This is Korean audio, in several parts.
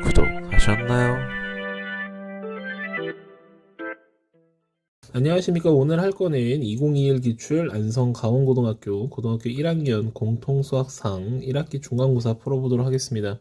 구독하셨나요? 안녕하십니까. 오늘 할 거는 2021 기출 안성 강원고등학교 고등학교 1학년 공통수학상 1학기 중간고사 풀어보도록 하겠습니다.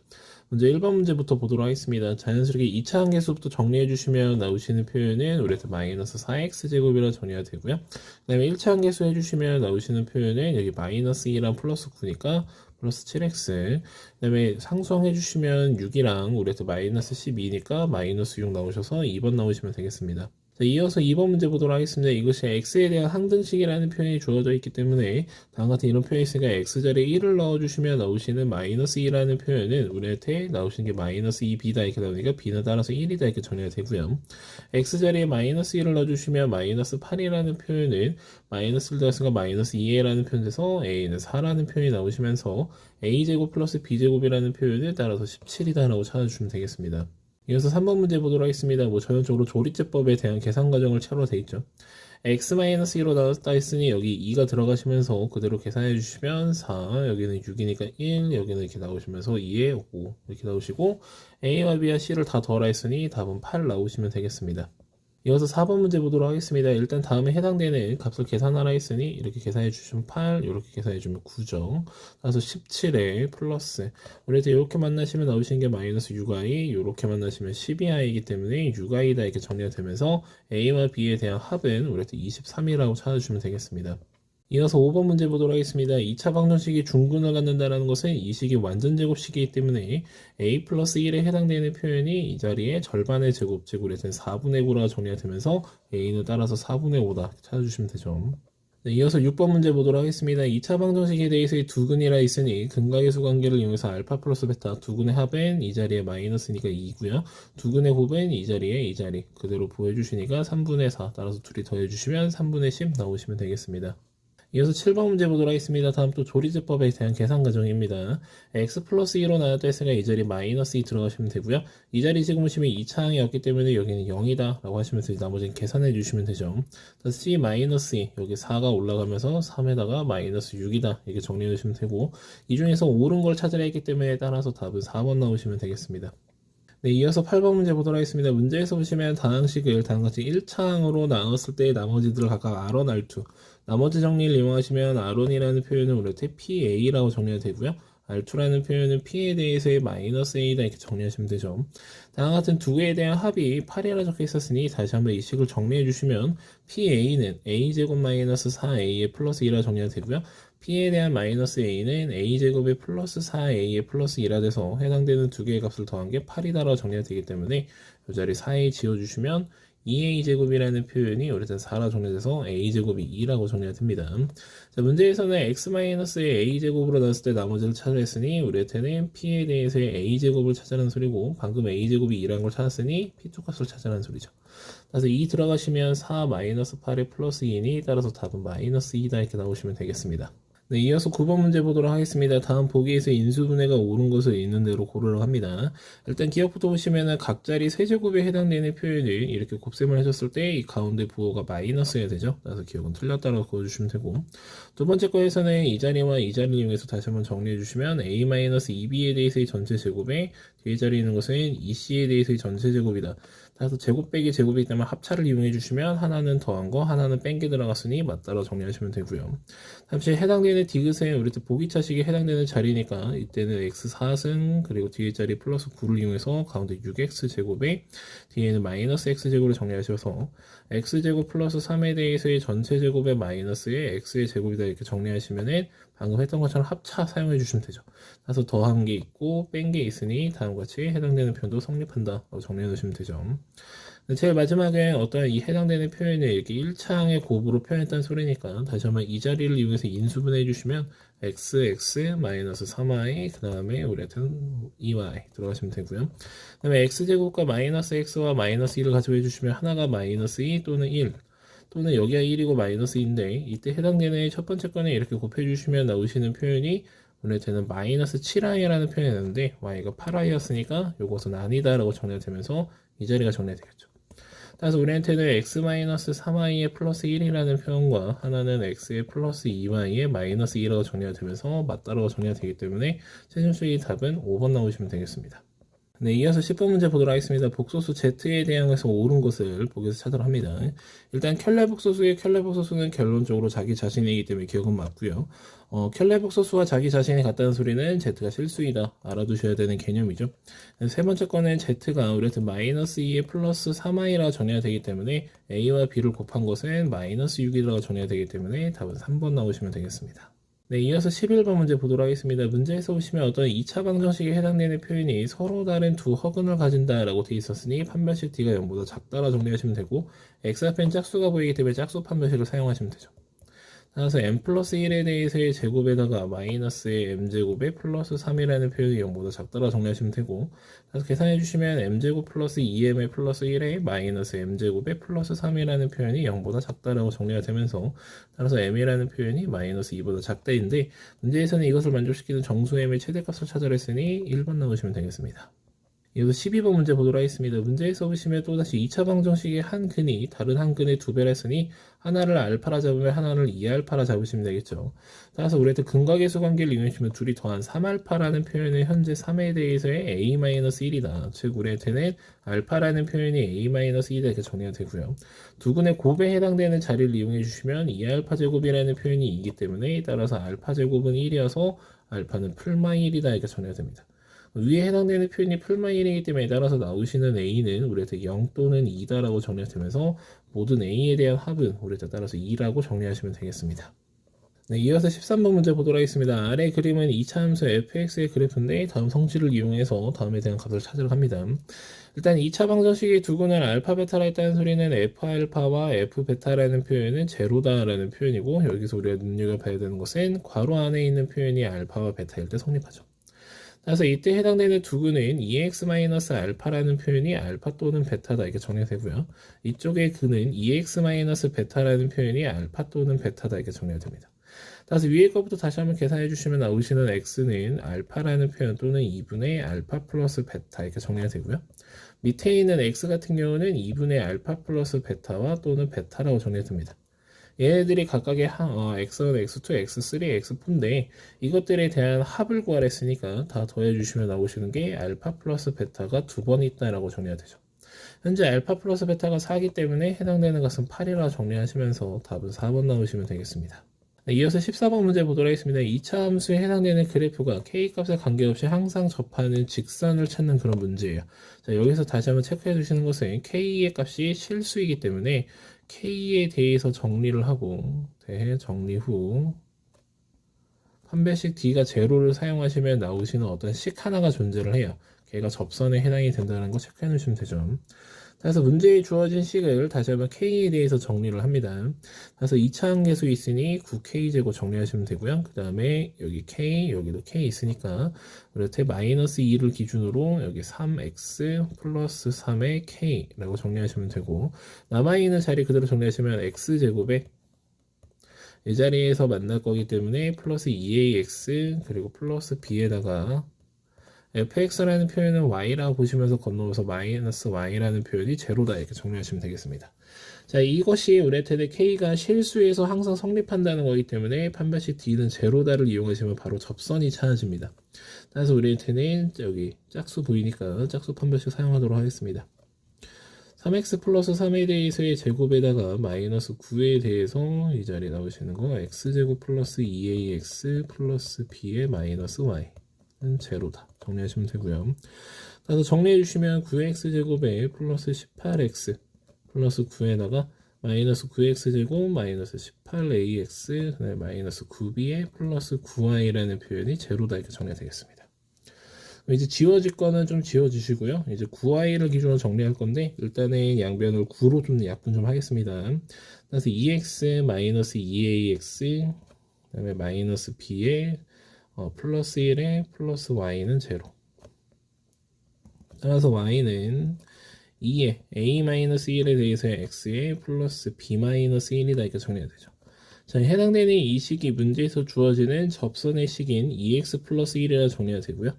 먼저 1번 문제부터 보도록 하겠습니다. 자연스럽게 2차 함계수부터 정리해 주시면 나오시는 표현은 우리한테 마이너스 4x제곱이라 정리가 되고요. 그 다음에 1차 함계수 해주시면 나오시는 표현은 여기 마이너스 2랑 플러스 9니까 플러스 7x. 그 다음에 상수항 해주시면 6이랑 우리한테 마이너스 12니까 마이너스 6 나오셔서 2번 나오시면 되겠습니다. 자, 이어서 2번 문제 보도록 하겠습니다. 이것이 x에 대한 항등식이라는 표현이 주어져 있기 때문에 다음 같은 이런 표현이 있으니까 x자리에 1을 넣어주시면 나오시는 마이너스 2라는 표현은 우리한테 나오시는 게 마이너스 2b다 이렇게 나오니까 b는 따라서 1이다 이렇게 정리가 되고요. x자리에 마이너스 1을 넣어주시면 마이너스 8이라는 표현은 마이너스를 더했으니까 마이너스 2a라는 표현에서 a는 4라는 표현이 나오시면서 a제곱 플러스 b제곱이라는 표현을 따라서 17이다 라고 찾아주시면 되겠습니다. 이어서 3번 문제 보도록 하겠습니다. 전형적으로 조리제법에 대한 계산 과정을 채로 되어 있죠. x-1로 나왔다 했으니 여기 2가 들어가시면서 그대로 계산해 주시면 4, 여기는 6이니까 1, 여기는 이렇게 나오시면서 2에 5 이렇게 나오시고 a와 b와 c를 다 더하라 했으니 답은 8 나오시면 되겠습니다. 이어서 4번 문제 보도록 하겠습니다. 일단 다음에 해당되는 값을 계산하라 했으니 이렇게 계산해 주시면 8, 이렇게 계산해 주면 9죠. 따라서 17에 플러스 우리한테 이렇게 만나시면 나오시는 게 마이너스 6i, 이렇게 만나시면 12i이기 때문에 6i다 이렇게 정리가 되면서 a와 b에 대한 합은 우리한테 23이라고 찾아주시면 되겠습니다. 이어서 5번 문제 보도록 하겠습니다. 2차 방정식이 중근을 갖는다는 것은 이 식이 완전제곱식이기 때문에 a 플러스 1에 해당되는 표현이 이 자리에 절반의 제곱, 즉 우리한테는 4분의 9라 정리가 되면서 a는 따라서 4분의 5다 찾아주시면 되죠. 네, 이어서 6번 문제 보도록 하겠습니다. 2차 방정식에 대해서의 두근이라 있으니 근각의수 관계를 이용해서 알파 플러스 베타 두근의 합은 이 자리에 마이너스니까 2고요. 두근의 곱은 이 자리에 이 자리 그대로 보여주시니까 3분의 4 따라서 둘이 더해주시면 3분의 10 나오시면 되겠습니다. 이어서 7번 문제 보도록 하겠습니다. 다음 또 조리제법에 대한 계산 과정입니다. x 플러스 2로 나눴다 했으니까 이 자리 마이너스 2 들어가시면 되고요. 이 자리 지금 보시면 2차 항이 없기 때문에 여기는 0이다 라고 하시면서 나머지는 계산해 주시면 되죠. c 마이너스 2 여기 4가 올라가면서 3에다가 마이너스 6이다 이렇게 정리해 주시면 되고 이 중에서 옳은 걸 찾으라 했기 때문에 따라서 답은 4번 나오시면 되겠습니다. 네, 이어서 8번 문제 보도록 하겠습니다. 문제에서 보시면 다항식을 다음같이 1차항으로 나눴을 때 나머지들을 각각 R1, R2 나머지 정리를 이용하시면 R1이라는 표현은 우리한테 PA라고 정리가 되고요. R2라는 표현은 P에 대해서의 마이너스 A다 이렇게 정리하시면 되죠. 다음 같은 두 개에 대한 합이 8이라 적혀 있었으니 다시 한번 이 식을 정리해 주시면 PA는 A제곱 마이너스 4A의 플러스 2라 정리가 되고요. P에 대한 마이너스 A는 A제곱의 플러스 4A의 플러스 2라 돼서 해당되는 두 개의 값을 더한 게 8이다라고 정리가 되기 때문에 이 자리 4A 지워주시면 2a제곱이라는 표현이 우리한테 4라 정리돼서 a제곱이 2라고 정리가 됩니다. 자, 문제에서는 x-의 a제곱으로 나왔을 때 나머지를 찾으랬으니 우리한테는 p에 대해서의 a제곱을 찾으라는 소리고 방금 a제곱이 2라는 걸 찾았으니 p2 값을 찾으라는 소리죠. 그래서 2 들어가시면 4-8에 플러스 2니 따라서 답은 마이너스 2다 이렇게 나오시면 되겠습니다. 네, 이어서 9번 문제 보도록 하겠습니다. 다음 보기에서 인수분해가 옳은 것을 있는 대로 고르라고 합니다. 일단 기억부터 보시면은 각 자리 세제곱에 해당되는 표현을 이렇게 곱셈을 하셨을 때 이 가운데 부호가 마이너스여야 되죠. 그래서 기억은 틀렸다라고 그어주시면 되고 두 번째 거에서는 이 자리와 이 자리를 이용해서 다시 한번 정리해 주시면 a-2b에 대해서의 전체 제곱에 뒤에 자리에 있는 것은 2c에 대해서의 전체 제곱이다. 따라서 제곱 빼기 제곱이기 때문에 합차를 이용해 주시면 하나는 더한 거 하나는 뺀 게 들어갔으니 맞다라고 정리하시면 되고요. 잠시 해당되는 디귿은 우리 보기차식에 해당되는 자리니까 이때는 x4승 그리고 뒤에 자리 플러스 9를 이용해서 가운데 6x제곱에 뒤에는 마이너스 x제곱을 정리하셔서 x제곱 플러스 3에 대해서의 전체 제곱의 마이너스에 x의 제곱이다 이렇게 정리하시면은 방금 했던 것처럼 합차 사용해 주시면 되죠. 그래서 더한 게 있고 뺀 게 있으니 다음과 같이 해당되는 표현도 성립한다 라고 정리해 놓으시면 되죠. 제일 마지막에 어떤 이 해당되는 표현을 이렇게 1차항의 곱으로 표현했다는 소리니까 다시 한번 이 자리를 이용해서 인수분해 해주시면 x-3y 그 다음에 우리한테는 2y 들어가시면 되고요. 그 다음에 x제곱과 마이너스 x와 마이너스 1을 가지고 해주시면 하나가 마이너스 2 또는 1 또는 여기가 1이고 마이너스 2인데 이때 해당되는 첫 번째 건에 이렇게 곱해주시면 나오시는 표현이 우리한테는 마이너스 7i라는 표현이 나는데 y가 8i였으니까 이것은 아니다 라고 정리가 되면서 이 자리가 정리가 되겠죠. 따라서 우리한테는 x-3i의 플러스 1이라는 표현과 하나는 x의 플러스 2y의 마이너스 2라고 정리가 되면서 맞다라고 정리가 되기 때문에 최종적인 답은 5번 나오시면 되겠습니다. 네, 이어서 10번 문제 보도록 하겠습니다. 복소수 Z에 대한 것에서 옳은 것을 보기에서 찾으러 합니다. 일단 켤레복소수의 켤레복소수는 결론적으로 자기 자신이기 때문에 기억은 맞고요. 켤레복소수와 자기 자신이 같다는 소리는 Z가 실수이다. 알아두셔야 되는 개념이죠. 세 번째 거는 Z가 우리한테 마이너스 2에 플러스 3i라 정의가 되기 때문에 A와 B를 곱한 것은 마이너스 6이라고 정의가 되기 때문에 답은 3번 나오시면 되겠습니다. 네, 이어서 11번 문제 보도록 하겠습니다. 문제에서 보시면 어떤 2차 방정식에 해당되는 표현이 서로 다른 두 허근을 가진다라고 되어 있었으니 판별식 D가 0보다 작다라 정리하시면 되고 x 앞엔 짝수가 보이기 때문에 짝수 판별식을 사용하시면 되죠. 따라서 m 플러스 1에 대해서의 제곱에다가 마이너스의 m제곱에 플러스 3이라는 표현이 0보다 작다라 정리하시면 되고, 그래서 계산해 주시면 m제곱 플러스 2m의 플러스 1에 마이너스 m제곱에 플러스 3이라는 표현이 0보다 작다라고 정리가 되면서, 따라서 m이라는 표현이 마이너스 2보다 작다인데, 문제에서는 이것을 만족시키는 정수 m의 최대값을 찾으라 했으니 1번 나오시면 되겠습니다. 이어서 12번 문제 보도록 하겠습니다. 문제에서 보시면 또다시 2차 방정식의 한 근이 다른 한 근의 두 배라 했으니 하나를 알파라 잡으면 하나를 2알파라 잡으시면 되겠죠. 따라서 우리한테 근과 계수 관계를 이용해주면 둘이 더한 3알파라는 표현은 현재 3에 대해서의 a-1이다. 즉 우리한테는 알파라는 표현이 a-1이다 이렇게 정리가 되고요. 두 근의 곱에 해당되는 자리를 이용해 주시면 2알파 제곱이라는 표현이 이기 때문에 따라서 알파 제곱은 1이어서 알파는 풀마 1이다 이렇게 정리가 됩니다. 위에 해당되는 표현이 풀마 1이기 때문에 따라서 나오시는 A는 우리한테 0 또는 2다라고 정리가 되면서 모든 A에 대한 합은 우리한테 따라서 2라고 정리하시면 되겠습니다. 네, 이어서 13번 문제 보도록 하겠습니다. 아래 그림은 2차 함수 fx의 그래프인데 다음 성질을 이용해서 다음에 대한 값을 찾으러 합니다. 일단 2차 방정식의 두 근을 알파 베타라 했다는 소리는 f알파와 f베타라는 표현은 제로다라는 표현이고 여기서 우리가 눈여겨봐야 되는 것은 괄호 안에 있는 표현이 알파와 베타일 때 성립하죠. 그래서 이때 해당되는 두 근은 2x-알파라는 표현이 알파 또는 베타다 이렇게 정리되고요. 이쪽의 근은 2x-베타라는 표현이 알파 또는 베타다 이렇게 정리가 됩니다. 따라서 위에 것부터 다시 한번 계산해 주시면 나오시는 x는 알파라는 표현 또는 2분의 알파 플러스 베타 이렇게 정리가 되고요. 밑에 있는 x 같은 경우는 2분의 알파 플러스 베타와 또는 베타라고 정리가 됩니다. 얘네들이 각각의 x1, x2, x3, x4인데 이것들에 대한 합을 구하랬으니까 다 더해주시면 나오시는 게 알파 플러스 베타가 두 번 있다라고 정리가 되죠. 현재 알파 플러스 베타가 4이기 때문에 해당되는 값은 8이라 정리하시면서 답은 4번 나오시면 되겠습니다. 네, 이어서 14번 문제 보도록 하겠습니다. 2차 함수에 해당되는 그래프가 k값에 관계없이 항상 접하는 직선을 찾는 그런 문제예요. 자, 여기서 다시 한번 체크해 주시는 것은 k의 값이 실수이기 때문에 k에 대해서 정리를 하고 정리 후 판별식 d가 제로를 사용하시면 나오시는 어떤 식 하나가 존재를 해요. 걔가 접선에 해당이 된다는 거 체크해 놓으시면 되죠. 그래서 문제에 주어진 식을 다시 한번 k에 대해서 정리를 합니다. 그래서 2차 함계수 있으니 9k제곱 정리하시면 되고요. 그 다음에 여기 k, 여기도 k 있으니까 이렇게 마이너스 2를 기준으로 여기 3x 플러스 3의 k라고 정리하시면 되고 남아있는 자리 그대로 정리하시면 x제곱에 이 자리에서 만날 거기 때문에 플러스 2ax 그리고 플러스 b에다가 fx라는 표현은 y라고 보시면서 건너서 마이너스 y라는 표현이 제로다 이렇게 정리하시면 되겠습니다. 자, 이것이 우리한테는 k가 실수에서 항상 성립한다는 거기 때문에 판별식 d는 제로다를 이용하시면 바로 접선이 찾아집니다. 그래서 우리한테는 여기 짝수 보이니까 짝수 판별식 사용하도록 하겠습니다. 3x 플러스 3에 대해서의 제곱에다가 마이너스 9에 대해서 이 자리에 나오시는 거 x제곱 플러스 2ax 플러스 b의 마이너스 y는 제로다. 정리하시면 되고요. 따라서 정리해 주시면 9x제곱에 플러스 18x 플러스 9에다가 마이너스 9x제곱 마이너스 18ax 마이너스 9b에 플러스 9y라는 표현이 제로다 이렇게 정리가 되겠습니다. 이제 지워질 거는 좀 지워주시고요. 이제 9y를 기준으로 정리할 건데 일단은 양변을 9로 좀 약분 좀 하겠습니다. 그래서 2x 마이너스 2ax 그다음에 마이너스 b에 플러스 1에 플러스 y는 제로. 따라서 y는 2에 a-1에 대해서의 x에 플러스 b-1이다 이렇게 정리가 되죠. 자, 해당되는 이 식이 문제에서 주어지는 접선의 식인 2x 플러스 1이라 정리가 되고요.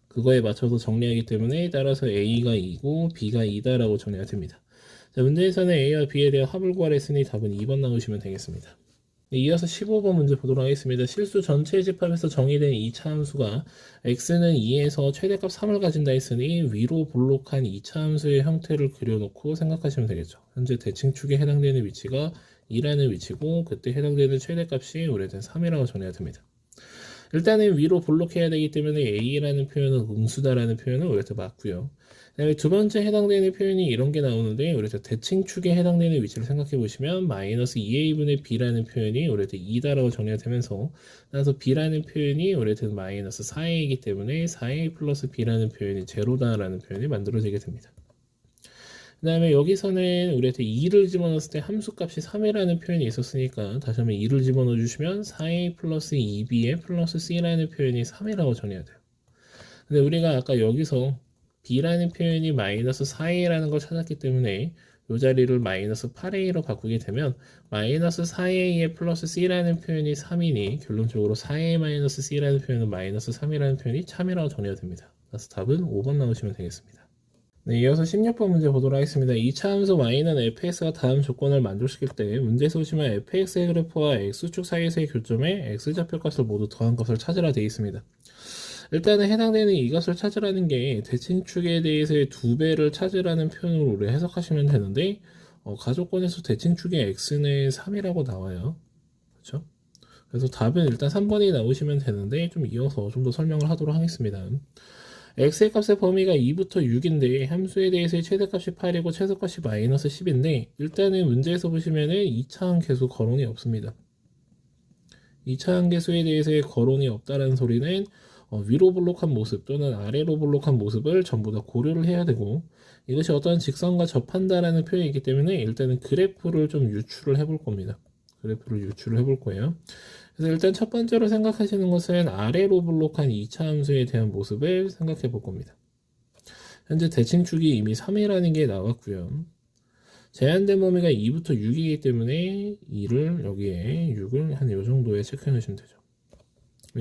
그거에 맞춰서 정리하기 때문에 따라서 a가 2고 b가 2다라고 정리가 됩니다. 자, 문제에서는 a와 b에 대한 합을 구하라 했으니 답은 2번 나오시면 되겠습니다. 네, 이어서 15번 문제 보도록 하겠습니다. 실수 전체 집합에서 정의된 2차 함수가 x는 2에서 최대값 3을 가진다 했으니 위로 볼록한 2차 함수의 형태를 그려놓고 생각하시면 되겠죠. 현재 대칭축에 해당되는 위치가 2라는 위치고 그때 해당되는 최대값이 우리한테 3이라고 정해야 됩니다. 일단은 위로 볼록해야 되기 때문에 a라는 표현은 음수다라는 표현은 우리한테 맞고요. 그다음에 두 번째 해당되는 표현이 이런 게 나오는데 우리한테 대칭축에 해당되는 위치를 생각해 보시면 마이너스 2a분의 b라는 표현이 우리한테 2다라고 정리가 되면서 따라서 b라는 표현이 우리한테 마이너스 4a이기 때문에 4a 플러스 b라는 표현이 제로다라는 표현이 만들어지게 됩니다. 그 다음에 여기서는 우리한테 2를 집어넣었을 때 함수값이 3이라는 표현이 있었으니까 다시 한번 2를 집어넣어 주시면 4a 플러스 2b에 플러스 c라는 표현이 3이라고 정해야 돼요. 근데 우리가 아까 여기서 b라는 표현이 마이너스 4a라는 걸 찾았기 때문에 이 자리를 마이너스 8a로 바꾸게 되면 마이너스 4a에 플러스 c라는 표현이 3이니 결론적으로 4a 마이너스 c라는 표현은 마이너스 3이라는 표현이 참이라고 정리가 됩니다. 그래서 답은 5번 나오시면 되겠습니다. 네, 이어서 16번 문제 보도록 하겠습니다. 2차 함수 y는 fx가 다음 조건을 만족시킬 때 문제에서 보시면 fx의 그래프와 x축 사이에서의 교점에 x좌표값을 모두 더한 값을 찾으라 되어 있습니다. 일단은 해당되는 이것을 찾으라는 게 대칭축에 대해서의 2배를 찾으라는 표현으로 우리 해석하시면 되는데 가족권에서 대칭축의 x는 3이라고 나와요. 그렇죠? 그래서 답은 일단 3번이 나오시면 되는데 좀 이어서 좀 더 설명을 하도록 하겠습니다. x의 값의 범위가 2부터 6인데 함수에 대해서의 최대값이 8이고 최소값이 마이너스 10인데 일단은 문제에서 보시면은 2차항 계수 거론이 없습니다. 2차항 계수에 대해서의 거론이 없다는 소리는 위로 볼록한 모습 또는 아래로 볼록한 모습을 전부 다 고려를 해야 되고 이것이 어떤 직선과 접한다라는 표현이기 때문에 일단은 그래프를 좀 유출을 해볼 겁니다. 그래프를 유출을 해볼 거예요. 그래서 일단 첫 번째로 생각하시는 것은 아래로 볼록한 2차 함수에 대한 모습을 생각해 볼 겁니다. 현재 대칭축이 이미 3이라는 게 나왔고요. 제한된 범위가 2부터 6이기 때문에 2를 여기에 6을 한 이 정도에 체크해 놓으시면 되죠.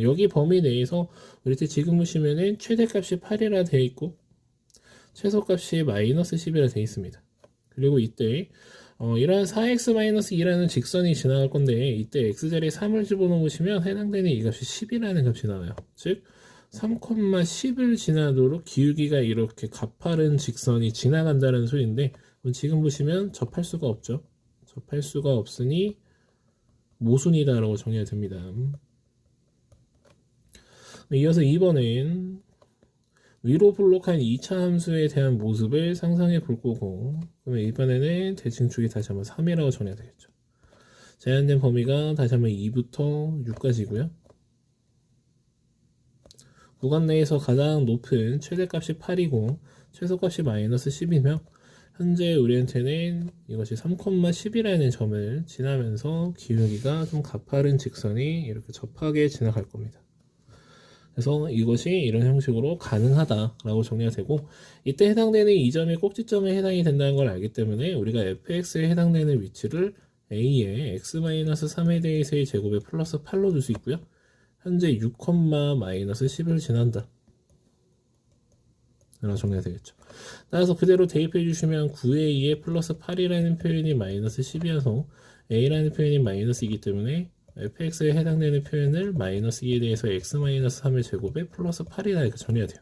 여기 범위 내에서 우리 지금 보시면은 최대값이 8이라 되어 있고 최소값이 마이너스 10이라 되어 있습니다. 그리고 이때 이러한 4x-2라는 직선이 지나갈 건데 이때 x자리에 3을 집어넣으시면 해당되는 이 값이 10이라는 값이 나와요. 즉 3,10을 지나도록 기울기가 이렇게 가파른 직선이 지나간다는 소리인데 지금 보시면 접할 수가 없죠. 접할 수가 없으니 모순이다라고 정의가 됩니다. 이어서 2번은 위로 볼록한 2차 함수에 대한 모습을 상상해 볼 거고 그러면 이번에는 대칭축이 다시 한번 3이라고 정해야 되겠죠. 제한된 범위가 다시 한번 2부터 6까지고요. 구간 내에서 가장 높은 최대값이 8이고 최소값이 마이너스 10이며 현재 우리한테는 이것이 3,10이라는 점을 지나면서 기울기가 좀 가파른 직선이 이렇게 접하게 지나갈 겁니다. 그래서 이것이 이런 형식으로 가능하다라고 정리가 되고 이때 해당되는 이 점이 꼭지점에 해당이 된다는 걸 알기 때문에 우리가 fx에 해당되는 위치를 a의 x-3에 대해서의 제곱에 플러스 8로 줄 수 있고요. 현재 6, 마이너스 10을 지난다 라고 정리가 되겠죠. 따라서 그대로 대입해 주시면 9a2에 플러스 8이라는 표현이 마이너스 10이어서 a라는 표현이 마이너스이기 때문에 fx에 해당되는 표현을 마이너스 2에 대해서 x-3의 제곱에 플러스 8이다 이렇게 정리가 돼요.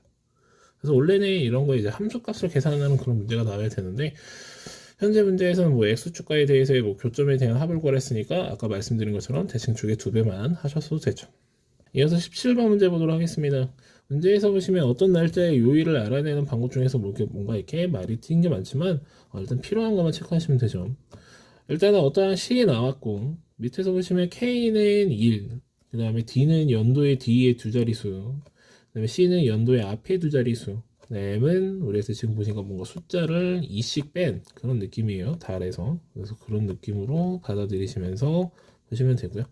그래서 원래는 이런 거 이제 함수값을 계산하는 그런 문제가 나와야 되는데 현재 문제에서는 뭐 x축과에 대해서의 뭐 교점에 대한 합을 구했으니까 아까 말씀드린 것처럼 대칭축의 2배만 하셔도 되죠. 이어서 17번 문제 보도록 하겠습니다. 문제에서 보시면 어떤 날짜의 요일을 알아내는 방법 중에서 뭔가 이렇게 말이 튀는 게 많지만 일단 필요한 것만 체크하시면 되죠. 일단은 어떠한 시이 나왔고 밑에서 보시면 K는 1, 그 다음에 D는 연도의 D의 두 자릿수, 그 다음에 C는 연도의 앞의 두 자릿수, M은 우리에서 지금 보시니까 뭔가 숫자를 2씩 뺀 그런 느낌이에요. 달에서. 그래서 그런 느낌으로 받아들이시면서 보시면 되고요.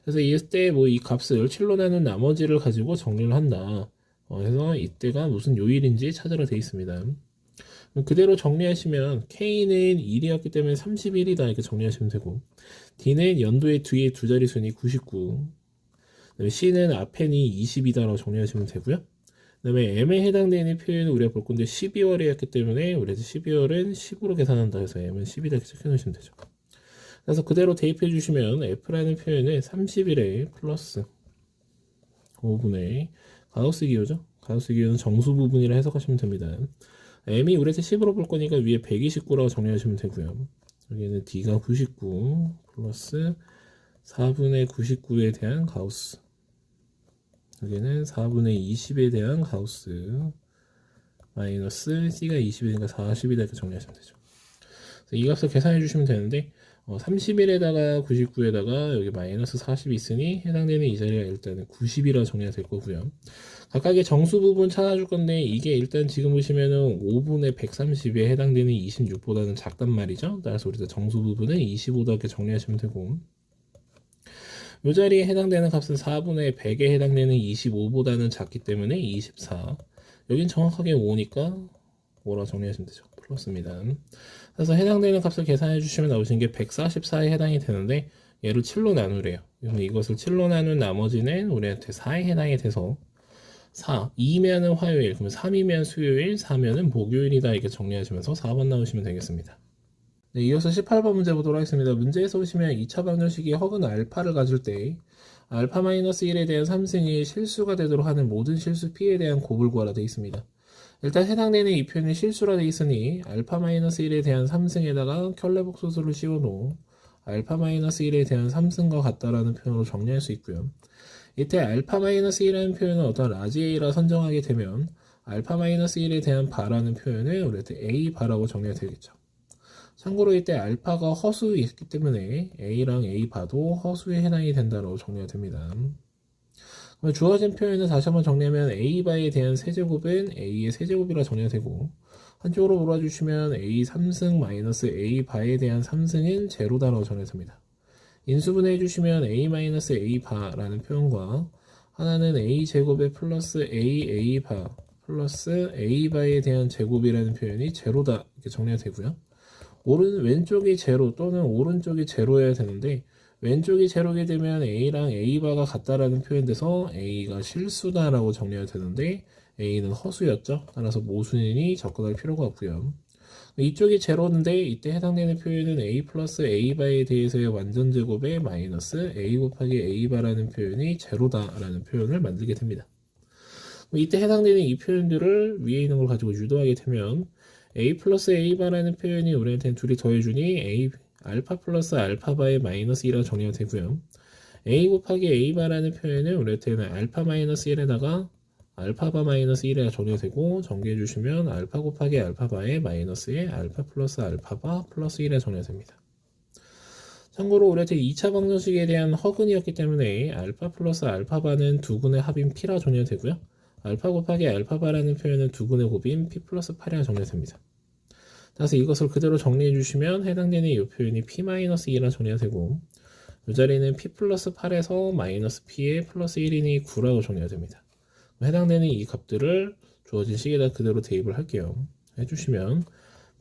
그래서 이때 뭐 이 값을 7로 나눈 나머지를 가지고 정리를 한다. 그래서 이때가 무슨 요일인지 찾으라 되어 있습니다. 그대로 정리하시면 K는 1이었기 때문에 31이다 이렇게 정리하시면 되고 D는 연도의 뒤에 두 자릿수니 99 C는 앞에니 20이다라고 정리하시면 되고요. 그 다음에 M에 해당되는 표현을 우리가 볼 건데 12월이었기 때문에 우리가 12월은 10으로 계산한다 해서 M은 10이다 이렇게 체크해 놓으시면 되죠. 그래서 그대로 대입해 주시면 f라는 표현은 31에 플러스 5분의 가우스 기호죠. 가우스 기호는 정수 부분이라 해석하시면 됩니다. m이 우리한테 10으로 볼 거니까 위에 129라고 정리하시면 되고요. 여기는 d가 99 플러스 4분의 99에 대한 가우스, 여기는 4분의 20에 대한 가우스 마이너스 c가 20이니까 40이다 이렇게 정리하시면 되죠. 이 값을 계산해 주시면 되는데 31에다가 99에다가 여기 마이너스 40이 있으니 해당되는 이 자리가 일단은 90이라 정리가 될 거고요. 각각의 정수 부분 찾아줄 건데 이게 일단 지금 보시면은 5분의 130에 해당되는 26보다는 작단 말이죠. 따라서 우리가 정수 부분은 25다 이렇게 정리하시면 되고, 이 자리에 해당되는 값은 4분의 100에 해당되는 25보다는 작기 때문에 24. 여긴 정확하게 5니까 5라고 정리하시면 되죠. 플러스입니다. 그래서 해당되는 값을 계산해 주시면 나오시는 게 144에 해당이 되는데 얘를 7로 나누래요. 그럼 이것을 7로 나눈 나머지는 우리한테 4에 해당이 돼서 4, 2면은 화요일, 그러면 3이면 수요일, 4면은 목요일이다 이렇게 정리하시면서 4번 나오시면 되겠습니다. 네, 이어서 18번 문제 보도록 하겠습니다. 문제에서 보시면 2차 방정식이 허근 알파를 가질 때 알파-1에 대한 3승이 실수가 되도록 하는 모든 실수 p에 대한 곱을 구하라 되어 있습니다. 일단 해당되는 이 표현이 실수라 되어 있으니 알파-1에 대한 3승에다가 켤레복소수를 씌워놓고 알파-1에 대한 3승과 같다라는 표현으로 정리할 수 있고요. 이때 알파-1이라는 표현은 어떤 라지 A라 선정하게 되면 알파-1에 대한 바라는 표현을 우리한테 A 바라고 정리가 되겠죠. 참고로 이때 알파가 허수이기 때문에 A랑 A 바도 허수에 해당이 된다고 정리가 됩니다. 주어진 표현을 다시 한번 정리하면 A바에 대한 세제곱은 A의 세제곱이라 정리가 되고, 한쪽으로 몰아주시면 A 3승 마이너스 A 바에 대한 3승은 제로다라고 정리가 됩니다. 인수분해 해주시면 A 마이너스 A 바라는 표현과 하나는 A 제곱에 플러스 A 바 플러스 A 바에 대한 제곱이라는 표현이 제로다 이렇게 정리가 되고요. 왼쪽이 제로 또는 오른쪽이 제로여야 되는데 왼쪽이 제로게 되면 A랑 A바가 같다라는 표현돼서 A가 실수다라고 정리가 되는데 A는 허수였죠. 따라서 모순이니 접근할 필요가 없고요. 이쪽이 제로인데 이때 해당되는 표현은 A 플러스 A바에 대해서의 완전 제곱에 마이너스 A 곱하기 A바라는 표현이 제로다라는 표현을 만들게 됩니다. 이때 해당되는 이 표현들을 위에 있는 걸 가지고 유도하게 되면 A 플러스 A바라는 표현이 우리한테는 둘이 더해주니 A 알파 플러스 알파바의 마이너스 1라 정리가 되고요. A 곱하기 A바라는 표현은 우리한테는 알파 마이너스 1에다가 알파바 마이너스 1에 정리가 되고, 정리해 주시면 알파 곱하기 알파바의 마이너스에 알파 플러스 알파바 플러스 1에 정리가 됩니다. 참고로 우리한테 2차 방정식에 대한 허근이었기 때문에 알파 플러스 알파바는 두근의 합인 P라 정리가 되고요. 알파 곱하기 알파바라는 표현은 두근의 곱인 P 플러스 8이라 정리가 됩니다. 따라서 이것을 그대로 정리해 주시면 해당되는 이 표현이 P-2라 정리가 되고, 이 자리는 P 플러스 8에서 마이너스 P에 플러스 1이니 9라고 정리가 됩니다. 해당되는 이 값들을 주어진 식에다 그대로 대입을 할게요. 해주시면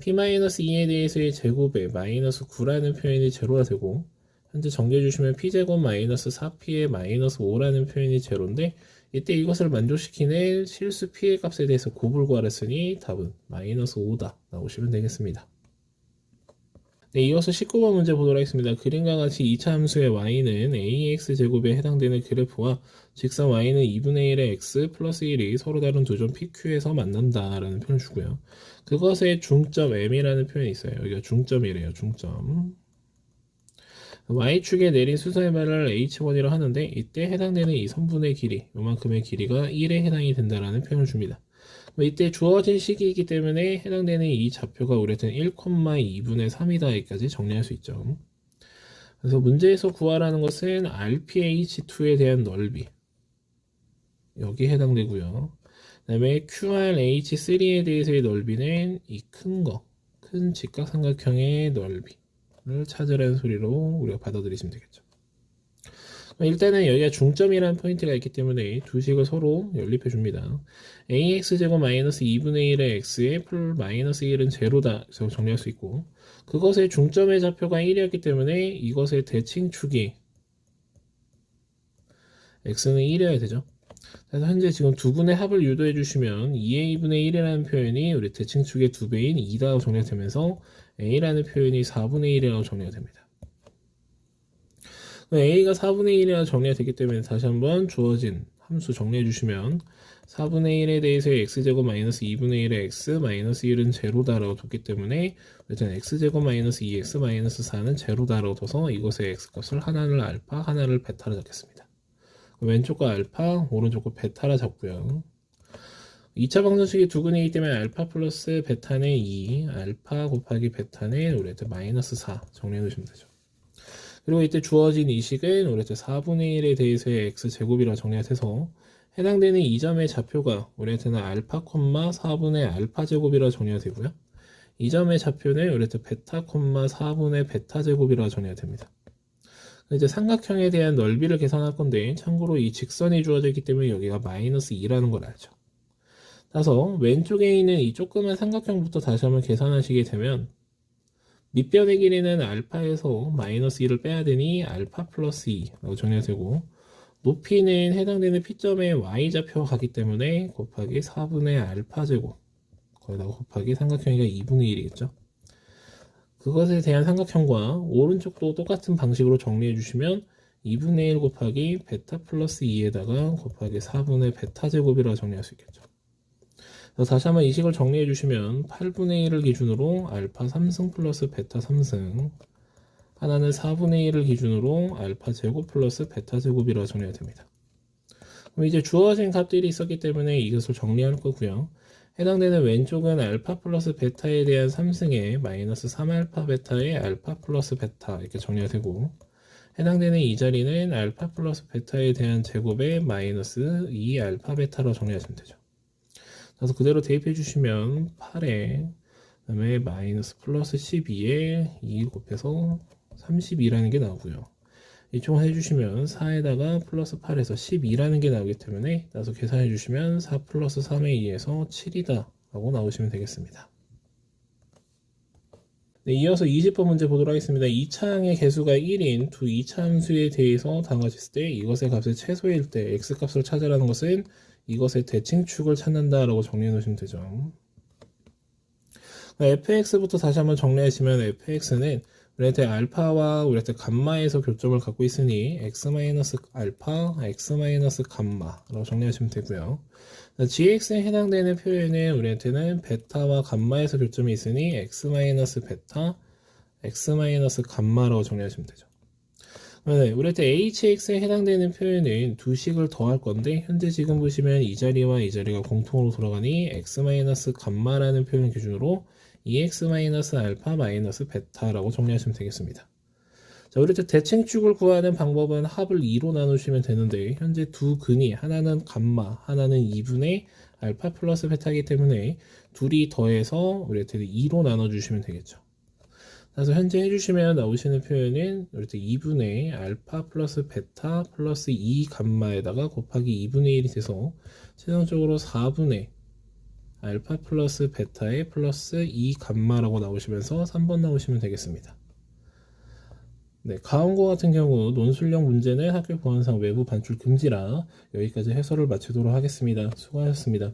P-2에 대해서의 제곱에 마이너스 9라는 표현이 제로가 되고, 현재 정리해주시면 P제곱 마이너스 4P에 마이너스 5라는 표현이 제로인데, 이때 이것을 만족시키는 실수 P의 값에 대해서 곱을 구하랬으니 답은 마이너스 5다 나오시면 되겠습니다. 네, 이어서 19번 문제 보도록 하겠습니다. 그림과 같이 2차 함수의 y는 ax제곱에 해당되는 그래프와 직선 y는 2분의 1의 x 플러스 1이 서로 다른 두 점 PQ에서 만난다 라는 표현을 주고요. 그것의 중점 m이라는 표현이 있어요. 여기가 중점이래요. 중점. y축에 내린 수선의 발을 h1이라고 하는데 이때 해당되는 이 선분의 길이, 요만큼의 길이가 1에 해당이 된다라는 표현을 줍니다. 이때 주어진 식이기 때문에 해당되는 이 좌표가 우리한테는 1,2분의 3이다 여기까지 정리할 수 있죠. 그래서 문제에서 구하라는 것은 RPH2에 대한 넓이, 여기 해당되고요. 그 다음에 QRH3에 대해서의 넓이는 이 큰 직각삼각형의 넓이를 찾으라는 소리로 우리가 받아들이시면 되겠죠. 일단은 여기가 중점이라는 포인트가 있기 때문에 두 식을 서로 연립해 줍니다. ax제곱 마이너스 2분의 1의 x에 풀 마이너스 1은 제로다 그래서 정리할 수 있고, 그것의 중점의 좌표가 1이었기 때문에 이것의 대칭축이 x는 1이어야 되죠. 그래서 현재 지금 두 분의 합을 유도해 주시면 2a 분의 1이라는 표현이 우리 대칭축의 2배인 2다 정리가 되면서 a라는 표현이 4분의 1이라고 정리가 됩니다. a가 4분의 1이라 정리가 되기 때문에 다시 한번 주어진 함수 정리해 주시면 4분의 1에 대해서의 x제곱 마이너스 2분의 1의 x 마이너스 1은 제로다라고 뒀기 때문에 일단 x제곱 마이너스 2x 마이너스 4는 제로다라고 둬서 이것의 x값을 하나를 알파 하나를 베타로 잡겠습니다. 왼쪽 거 알파 오른쪽 거 베타라 잡고요. 2차 방정식이 두 근이기 때문에 알파 플러스 베타는 2 알파 곱하기 베타는 우리 마이너스 4 정리해 놓으시면 되죠. 그리고 이때 주어진 이 식은 우리 4분의 1에 대해서의 x제곱이라 정리가 돼서 해당되는 이 점의 좌표가 우리한테는 알파, 4분의 알파 제곱이라 정리가 되고요. 이 점의 좌표는 우리한테 베타, 4분의 베타 제곱이라 정리가 됩니다. 이제 삼각형에 대한 넓이를 계산할 건데 참고로 이 직선이 주어져 있기 때문에 여기가 마이너스 2라는 걸 알죠. 따라서 왼쪽에 있는 이 조그만 삼각형부터 다시 한번 계산하시게 되면 밑변의 길이는 알파에서 마이너스 2를 빼야 되니 알파 플러스 2라고 정리가 되고 높이는 해당되는 P점의 Y좌표가 같기 때문에 곱하기 4분의 알파 제곱 거기다가 곱하기 삼각형이가 2분의 1이겠죠. 그것에 대한 삼각형과 오른쪽도 똑같은 방식으로 정리해 주시면 2분의 1 곱하기 베타 플러스 2에다가 곱하기 4분의 베타 제곱이라고 정리할 수 있겠죠. 그래서 다시 한번 이 식을 정리해 주시면 8분의 1을 기준으로 알파 3승 플러스 베타 3승 하나는 4분의 1을 기준으로 알파 제곱 플러스 베타 제곱이라고 정리가 됩니다. 그럼 이제 주어진 값들이 있었기 때문에 이것을 정리할 거고요. 해당되는 왼쪽은 알파 플러스 베타에 대한 3승에 마이너스 3알파 베타의 알파 플러스 베타 이렇게 정리가 되고 해당되는 이 자리는 알파 플러스 베타에 대한 제곱의 마이너스 2알파 베타로 정리하시면 되죠. 그래서 그대로 대입해 주시면 8에 그다음에 마이너스 플러스 12에 2 곱해서 32라는 게 나오고요. 이쪽 해주시면 4에다가 플러스 8에서 12라는 게 나오기 때문에 따라서 계산해 주시면 4 플러스 3에 2에서 7이다 라고 나오시면 되겠습니다. 네, 이어서 20번 문제 보도록 하겠습니다. 2차항의 개수가 1인 두 2차 함수에 대해서 다같이 때 이것의 값이 최소일 때 x값을 찾으라는 것은 이것의 대칭축을 찾는다 라고 정리해 놓으시면 되죠. fx부터 다시 한번 정리하시면 fx는 우리한테 알파와 우리한테 감마에서 교점을 갖고 있으니 x-알파, x-감마라고 정리하시면 되고요. gx에 해당되는 표현은 우리한테는 베타와 감마에서 교점이 있으니 x-베타, x-감마라고 정리하시면 되죠. 우리한테 hx에 해당되는 표현은 두 식을 더할 건데 현재 지금 보시면 이 자리와 이 자리가 공통으로 돌아가니 x-감마라는 표현 기준으로 2x-알파 베타라고 정리하시면 되겠습니다. 자, 우리 대칭축을 구하는 방법은 합을 2로 나누시면 되는데 현재 두 근이 하나는 감마, 하나는 2분의 알파 플러스 베타이기 때문에 둘이 더해서 우리한테 2로 나눠주시면 되겠죠. 그래서 현재 해주시면 나오시는 표현은 이렇게 2분의 알파 플러스 베타 플러스 2 감마에다가 곱하기 2분의 1이 돼서 최종적으로 4분의 알파 플러스 베타에 플러스 2 감마라고 나오시면서 3번 나오시면 되겠습니다. 네, 가운과 같은 경우 논술형 문제는 학교 보안상 외부 반출 금지라 여기까지 해설을 마치도록 하겠습니다. 수고하셨습니다.